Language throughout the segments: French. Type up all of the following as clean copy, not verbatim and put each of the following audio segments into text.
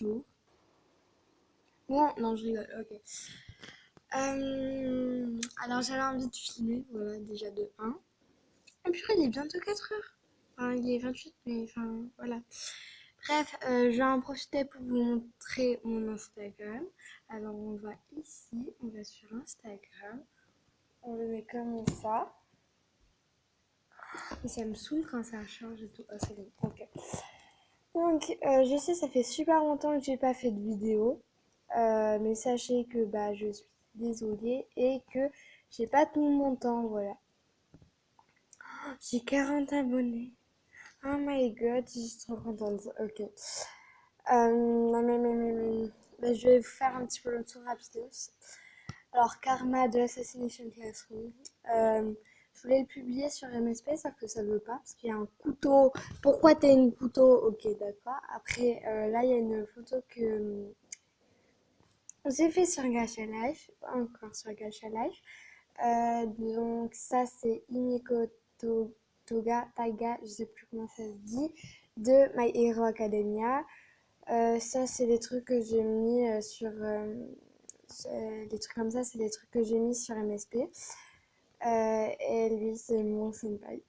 jours. Bon, non, je rigole, ok. Alors j'avais envie de filmer, voilà, déjà de un. Et puis il est bientôt 4 heures. Enfin, il est 28, mais enfin, voilà. Bref, je vais en profiter pour vous montrer mon Instagram. Alors on va ici, on va sur Instagram. On le met comme ça. Et ça me saoule quand ça change et tout. Oh, c'est bon, ok. Donc, je sais, ça fait super longtemps que j'ai pas fait de vidéo. Mais sachez que bah, je suis désolée et que j'ai pas tout mon temps, voilà. J'ai 40 abonnés. Oh my god, je suis trop contente. Ok. Bah, je vais vous faire un petit peu le tour rapide. Alors, Karma de Assassination Classroom. Je voulais le publier sur MSP, sauf que ça veut pas, parce qu'il y a un couteau. Pourquoi t'as une couteau? Ok, d'accord. Après, là, il y a une photo que j'ai fait sur Gacha Life, pas encore sur Gacha Life. Donc ça c'est Ineko Taiga, je sais plus comment ça se dit, de My Hero Academia. Ça c'est des trucs que j'ai mis des trucs comme ça, c'est des trucs que j'ai mis sur MSP. Et lui c'est mon senpai.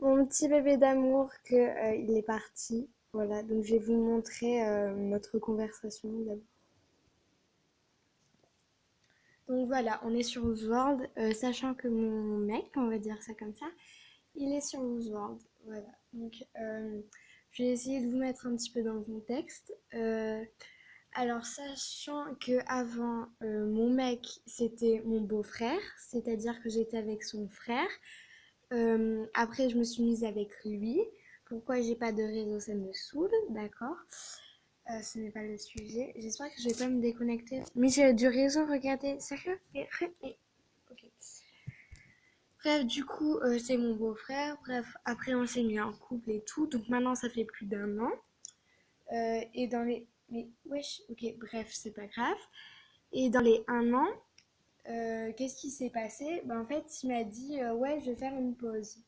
Mon petit bébé d'amour que il est parti. Voilà, donc je vais vous montrer notre conversation d'abord. Donc voilà, on est sur World, sachant que mon mec, on va dire ça comme ça, il est sur World. Voilà, donc je vais essayer de vous mettre un petit peu dans le contexte. Alors, sachant que avant mon mec, c'était mon beau-frère, c'est-à-dire que j'étais avec son frère. Après, je me suis mise avec lui. Pourquoi j'ai pas de réseau, ça me saoule, d'accord. Ce n'est pas le sujet. J'espère que je vais pas me déconnecter. Mais j'ai du réseau, regardez. Sérieux? Mais ok. Bref, du coup, c'est mon beau-frère. Bref, après, on s'est mis en couple et tout. Donc maintenant, ça fait plus d'un an. Et dans les... Mais wesh, ok, bref, c'est pas grave. Et dans les un an, qu'est-ce qui s'est passé? En fait, il m'a dit, ouais, je vais faire une pause.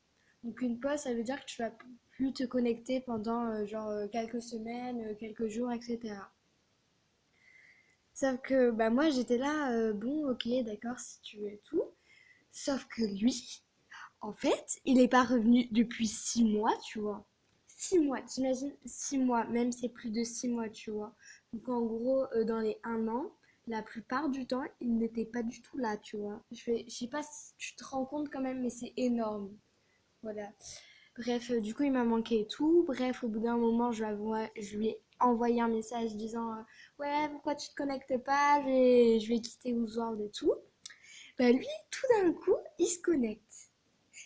Donc une pause, ça veut dire que tu vas plus te connecter pendant quelques semaines, quelques jours, etc. Sauf que bah moi j'étais là, bon ok d'accord si tu veux et tout. Sauf que lui, en fait, il n'est pas revenu depuis 6 mois, tu vois. 6 mois, t'imagines 6 mois, même c'est plus de 6 mois, tu vois. Donc en gros, dans les un an, la plupart du temps, il n'était pas du tout là, tu vois. Je sais pas si tu te rends compte quand même, mais c'est énorme. Voilà. Bref, du coup, il m'a manqué et tout. Bref, au bout d'un moment, je lui ai envoyé un message disant ouais, pourquoi tu te connectes pas? Je vais quitter Ouzworld et tout. Bah, lui, tout d'un coup, il se connecte.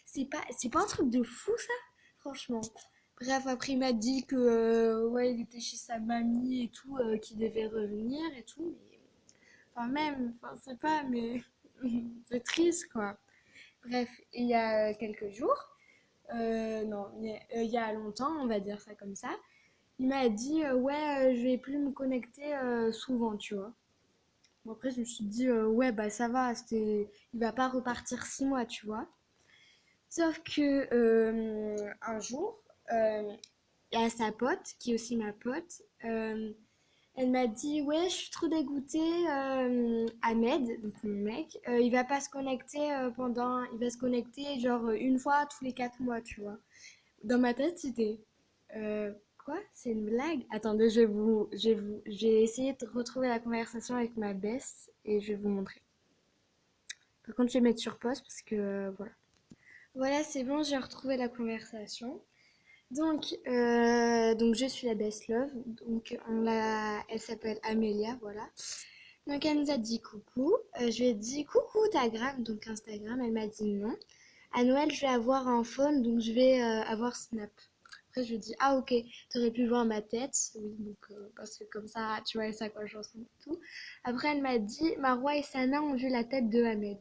C'est pas un truc de fou, ça? Franchement. Bref, après, il m'a dit que ouais, il était chez sa mamie et tout, qu'il devait revenir et tout. Mais, enfin, même, enfin, c'est pas, mais c'est triste, quoi. Bref, il y a quelques jours. Non, il y a longtemps, on va dire ça comme ça. Il m'a dit ouais, je vais plus me connecter souvent, tu vois. Bon, après, je me suis dit ouais, bah ça va, il va pas repartir 6 mois, tu vois. Sauf que un jour, euh, il y a sa pote, qui est aussi ma pote, elle m'a dit ouais, je suis trop dégoûtée. Ahmed, donc mon mec, il va pas se connecter il va se connecter genre une fois tous les 4 mois, tu vois. Dans ma tête, c'était quoi? C'est une blague? Attendez, j'ai essayé de retrouver la conversation avec ma best et je vais vous montrer. Par contre, je vais mettre sur pause parce que voilà. Voilà, c'est bon, j'ai retrouvé la conversation. Donc je suis la best love. Donc elle s'appelle Amélia, voilà. Donc elle nous a dit coucou. Je lui ai dit coucou Instagram, donc Instagram. Elle m'a dit non. À Noël, je vais avoir un phone, donc je vais avoir Snap. Après, je lui ai dit ah ok, t'aurais pu voir ma tête. Oui, donc parce que comme ça, tu vois, ça quoi chanson et tout. Après, elle m'a dit Marwa et Sana ont vu la tête de Ahmed.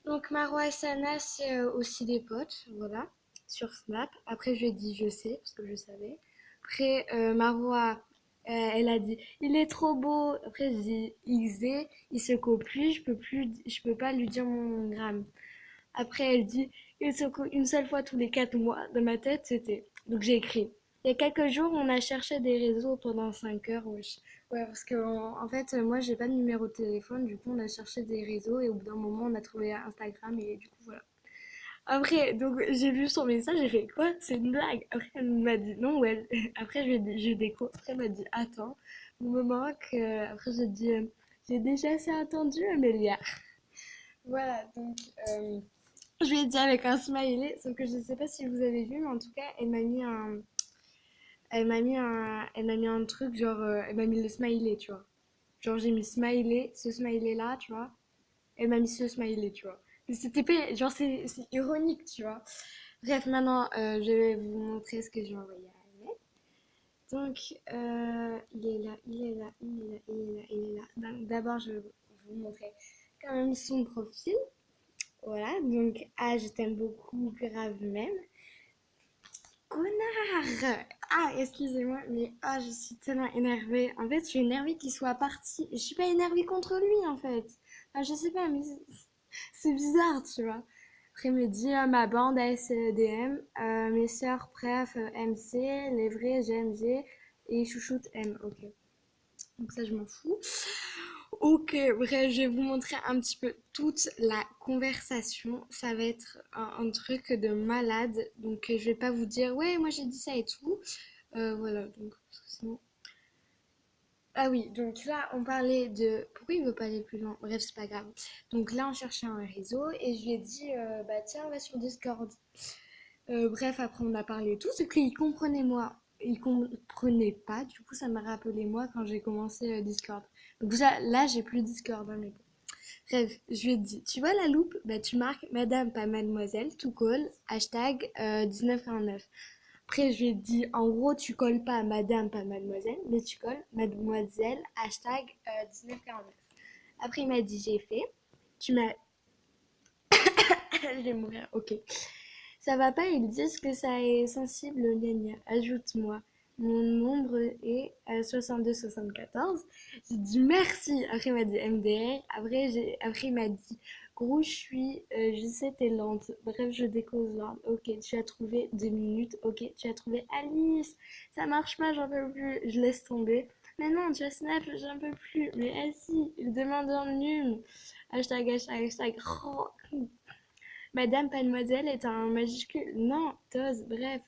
Donc Marwa et Sana, c'est aussi des potes, voilà, sur Snap. Après, je lui ai dit je sais, parce que je savais. Après, Marwa, elle a dit il est trop beau. Après, j'ai dit XD, il se court plus, je peux pas lui dire mon gramme. Après, elle dit il se court une seule fois tous les 4 mois. Dans ma tête, c'était. Donc j'ai écrit Il y a quelques jours, on a cherché des réseaux pendant 5 heures, wesh. Ouais, parce que en fait, moi, j'ai pas de numéro de téléphone, du coup, on a cherché des réseaux et au bout d'un moment, on a trouvé Instagram et du coup, voilà. Après, donc, j'ai vu son message, j'ai fait quoi? C'est une blague. Après, elle m'a dit non, ouais. Après, je lui ai dit, je déco. Après, elle m'a dit attends, on me manque. Après, j'ai dit, j'ai déjà assez attendu, Amélia. Voilà, donc, je lui ai dit avec un smiley, sauf que je sais pas si vous avez vu, mais en tout cas, elle m'a mis un truc, genre, elle m'a mis le smiley, tu vois. Genre, j'ai mis smiley, ce smiley-là, tu vois. Elle m'a mis ce smiley, tu vois. Mais c'était pas, genre, c'est ironique, tu vois. Bref, maintenant, je vais vous montrer ce que j'ai envoyé à Ahmed. Donc, il est là, il est là, il est là, il est là, il est là. Donc, d'abord, je vais vous montrer quand même son profil. Voilà, donc, ah, je t'aime beaucoup, grave même. Connard! Ah, excusez-moi, mais ah, je suis tellement énervée. En fait, je suis énervée qu'il soit parti. Je suis pas énervée contre lui, en fait. Enfin, je sais pas, mais c'est bizarre, tu vois. Après, il me dit ma bande ASDM, mes sœurs, bref, MC, les vrais GMG et chouchoute M. Ok. Donc ça, je m'en fous. Ok, bref, je vais vous montrer un petit peu toute la conversation. Ça va être un truc de malade. Donc je vais pas vous dire, ouais, moi j'ai dit ça et tout. Voilà, donc parce que sinon. Ah oui, donc là on parlait de. Pourquoi il veut pas aller plus loin? Bref, c'est pas grave. Donc là on cherchait un réseau et je lui ai dit, bah tiens, on va sur Discord. Bref, après on a parlé et tout, ce qu'il comprenait moi. Il comprenait pas, du coup ça m'a rappelé moi quand j'ai commencé Discord. Donc déjà là j'ai plus Discord, hein, mais bon. Bref, je lui ai dit, tu vois la loupe? Bah tu marques madame pas mademoiselle, tout colle, hashtag 1949. Après je lui ai dit, en gros tu colles pas madame pas mademoiselle, mais tu colles mademoiselle, hashtag 1949. Après il m'a dit, j'ai fait. Tu m'as... Je vais mourir, ok. Ça va pas, ils disent que ça est sensible, gna gna. Ajoute-moi. Mon nombre est 62-74. J'ai dit merci. Après, il m'a dit MDR. Après, il m'a dit gros, je sais, t'es lente. Bref, je décose lente. Ok, tu as trouvé 2 minutes. Ok, tu as trouvé Alice. Ça marche pas, j'en peux plus. Je laisse tomber. Mais non, tu as Snap, j'en peux plus. Mais si, il demande un num. Hashtag, hashtag, hashtag. Oh. Madame Mademoiselle est un majuscule. Non, Toz, bref.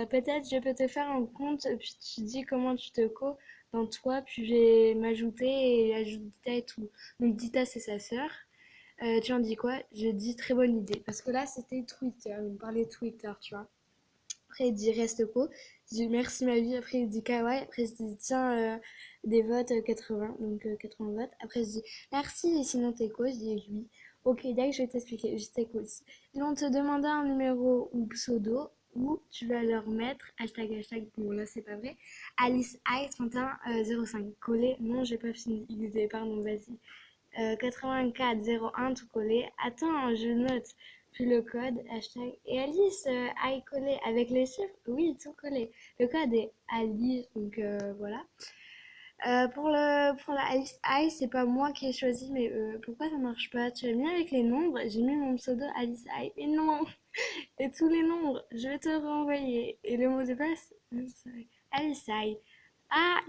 Peut-être je peux te faire un compte, puis tu dis comment tu te co dans toi, puis je vais m'ajouter et ajouter et tout. Donc Dita, c'est sa sœur. Tu en dis quoi? Je dis très bonne idée. Parce que là, c'était Twitter. On parlait Twitter, tu vois. Après, il dit reste co. Je dis merci ma vie. Après, il dit kawaii. Après, je dis tiens, des votes 80. Donc 80 votes. Après, je dis merci. Et sinon, t'es co? Je dis oui. Ok, d'accord, je vais t'expliquer. Je t'écoute. Ils vont te demander un numéro ou pseudo où tu vas leur mettre hashtag hashtag. Bon, là, c'est pas vrai. Alice I 31 05. Collé. Non, j'ai pas fini. XD, pardon, vas-y. 84 01 tout collé. Attends, je note. Puis le code, hashtag. Et Alice, aïe collé avec les chiffres? Oui, tout collé. Le code est Alice, donc voilà. Pour la Alice I, c'est pas moi qui ai choisi, mais pourquoi ça marche pas? Tu as mis avec les nombres, j'ai mis mon pseudo Alice I. Mais non! Et tous les nombres, je vais te renvoyer. Et le mot de passe, Alice I. Ah,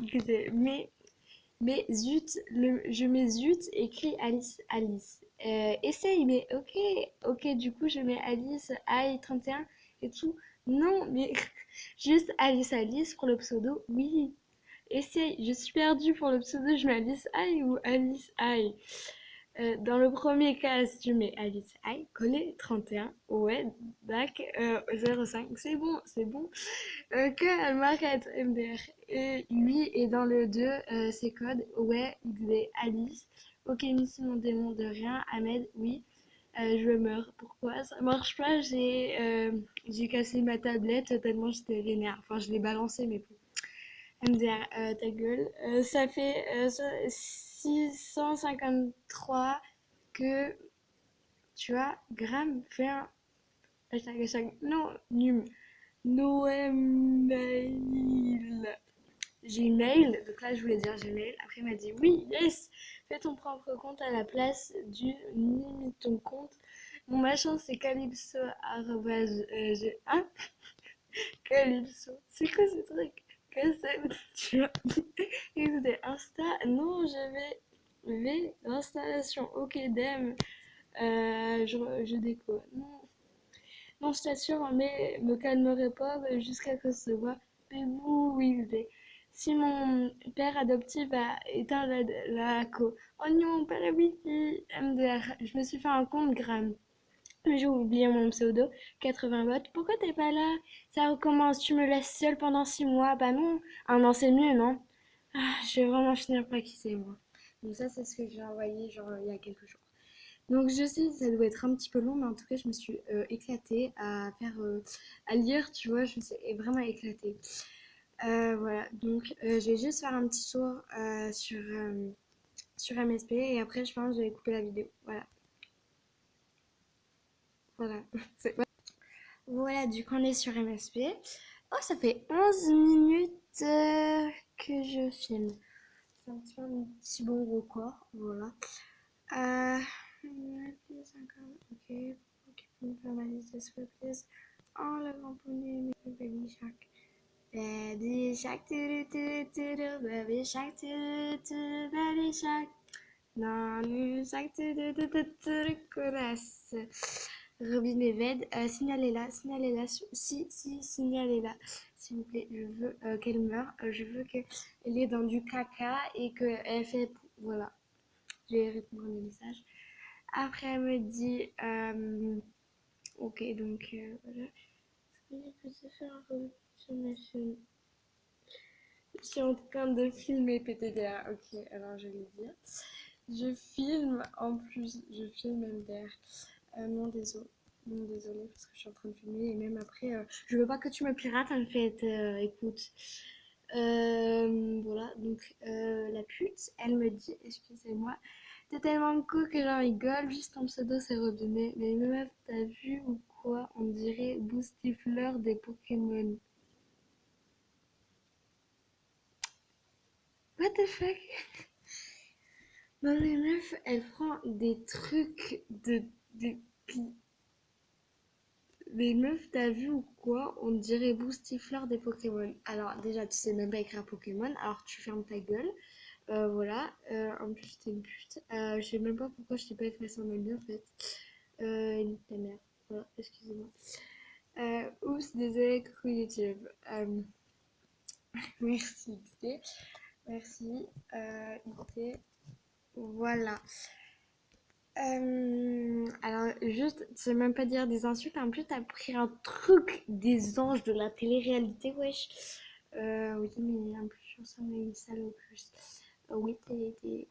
mais zut, je mets zut, écrit Alice, Alice. Essaye, mais ok, ok, du coup je mets Alice, I 31 et tout. Non, mais juste Alice, Alice pour le pseudo, oui. Essaye, je suis perdue pour le pseudo, je mets Alice I ou Alice I. Dans le premier cas, si tu mets Alice I, collé 31, ouais, dac, 05, c'est bon, c'est bon. Que elle m'arrête, MDR. Et lui est dans le 2, ses codes, ouais, XD, Alice. Ok, Missy, mon démon de rien, Ahmed, oui. Je meurs. Pourquoi ça marche pas? J'ai cassé ma tablette tellement j'étais vénère. Enfin, je l'ai balancée, mais bon. MDR, ta gueule. Ça fait 653 que, tu vois, Graham fait un hashtag, hashtag, non, num. Noël. Gmail, donc là je voulais dire Gmail, après il m'a dit oui, yes, fais ton propre compte à la place du ni ton compte. Mon machin c'est calypso arrobase, hein? Calypso. C'est quoi ce truc? Cassette, tu vois. Écoutez, Insta, non, vais installation, ok, dem, je déco. Non, non, je t'assure, mais me calmerai pas jusqu'à ce que ce soit. Mais vous, oui, si mon père adoptif a éteint la co. Oh non, pas la wifi, MDR. Je me suis fait un compte Gram. Mais j'ai oublié mon pseudo, 80 votes. Pourquoi t'es pas là? Ça recommence, tu me laisses seule pendant 6 mois. Bah non, un an c'est mieux, non? Ah, je vais vraiment finir par qui c'est moi. Donc ça, c'est ce que j'ai envoyé genre il y a quelques jours. Donc je sais, ça doit être un petit peu long, mais en tout cas, je me suis éclatée à faire, à lire, tu vois, je me suis vraiment éclatée. Voilà, donc je vais juste faire un petit tour sur MSP et après, je pense que je vais couper la vidéo. Voilà, voilà. Voilà, du coup, on est sur MSP. Oh, ça fait 11 minutes que je filme. C'est un petit bon record, voilà. Euh, ok, ok, faire ma liste de souhaits, please. Oh, le grand poney, baby shark. Baby shark, baby shark, baby shark. Non, baby shark, connasse. Robin et Ved, signalez-la, si, signalez-la, s'il vous plaît, je veux qu'elle meure, je veux qu'elle est dans du caca et qu'elle fait, voilà, je vais répondre à mes messages. Après, elle me dit, ok, donc, voilà, je peux faire un revue sur ma chaîne. Je suis en train de filmer PTDR, ok, alors je vais dire, je filme, en plus, je filme MDR. Non, désolé. Non, désolé, parce que je suis en train de filmer. Et même après, je veux pas que tu me pirates, en fait. Écoute. Voilà, donc la pute, elle me dit, excusez-moi, t'es tellement cool que j'en rigole, juste ton pseudo c'est Robinet. Mais meuf, t'as vu ou quoi? On dirait Boostifleur des Pokémon. What the fuck? Non, mais meuf, elle prend des trucs de Mais meuf, t'as vu ou quoi? On dirait Boostifleur des Pokémon. Alors déjà, tu sais même pas écrire Pokémon, alors tu fermes ta gueule. Voilà. En plus, t'es une pute. Je sais même pas pourquoi je t'ai pas effacé en ami en fait. Nique ta mère. Voilà, excusez-moi. Oups, désolé, coucou YouTube. Merci XD. Merci. XD. Voilà. Alors, juste, tu sais même pas dire des insultes. En plus, t'as pris un truc des anges de la télé-réalité, wesh. Oui, mais en plus, je ressemble à une sale au plus. Oui, oui,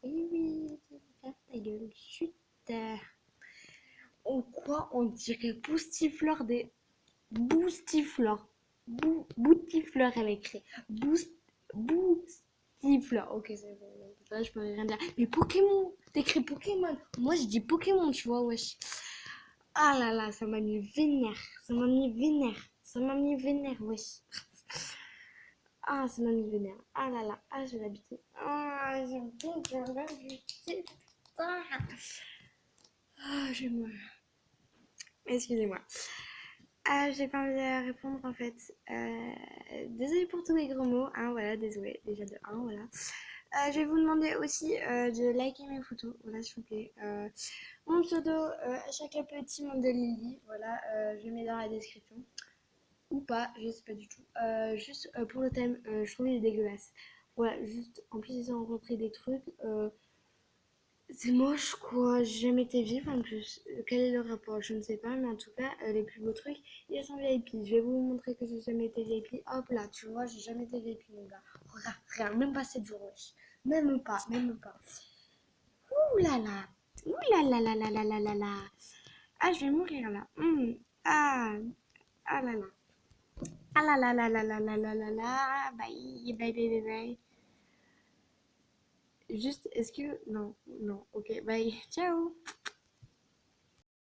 ferme ta gueule. Chut. En quoi on dirait boostifleur des. Boostifleur. Boutifleur, elle écrit. Boost. Boostifleur. Ok, c'est bon. Là, je peux rien dire. Mais Pokémon. T'écris Pokémon. Moi, je dis Pokémon, tu vois, wesh. Ah là là, ça m'a mis vénère. Ça m'a mis vénère. Ça m'a mis vénère, wesh. Ah, ça m'a mis vénère. Ah là là. Ah, je vais l'habiter. Ah, j'aime bien, je vais l'habiter. Ah, je vais mourir. Excusez-moi. Ah, j'ai pas envie de répondre en fait. Désolée pour tous les gros mots, hein, voilà, désolée, déjà de 1, voilà. Je vais vous demander aussi de liker mes photos, voilà, s'il vous plaît. Mon pseudo, à chaque petit monde de Lily, voilà, je le mets dans la description. Ou pas, je sais pas du tout. Juste pour le thème, je trouve il est dégueulasse. Voilà, juste, en plus ils ont repris des trucs. C'est moche quoi, j'ai jamais été vive en plus. Quel est le rapport? Je ne sais pas, mais en tout cas, les plus beaux trucs, ils sont VIP. Je vais vous montrer que j'ai jamais été VIP. Hop là, tu vois, j'ai jamais été VIP, mon gars. Regarde, regarde, même pas 7 jours, wesh. Même pas, même pas. Ouh là là, ouh là là là là là là là là. Ah, je vais mourir là. Ah, ah là là. Ah là là là là là là là là là. Bye, bye, bye, bye, bye. Juste, est-ce que... Non, non, ok, bye. Ciao.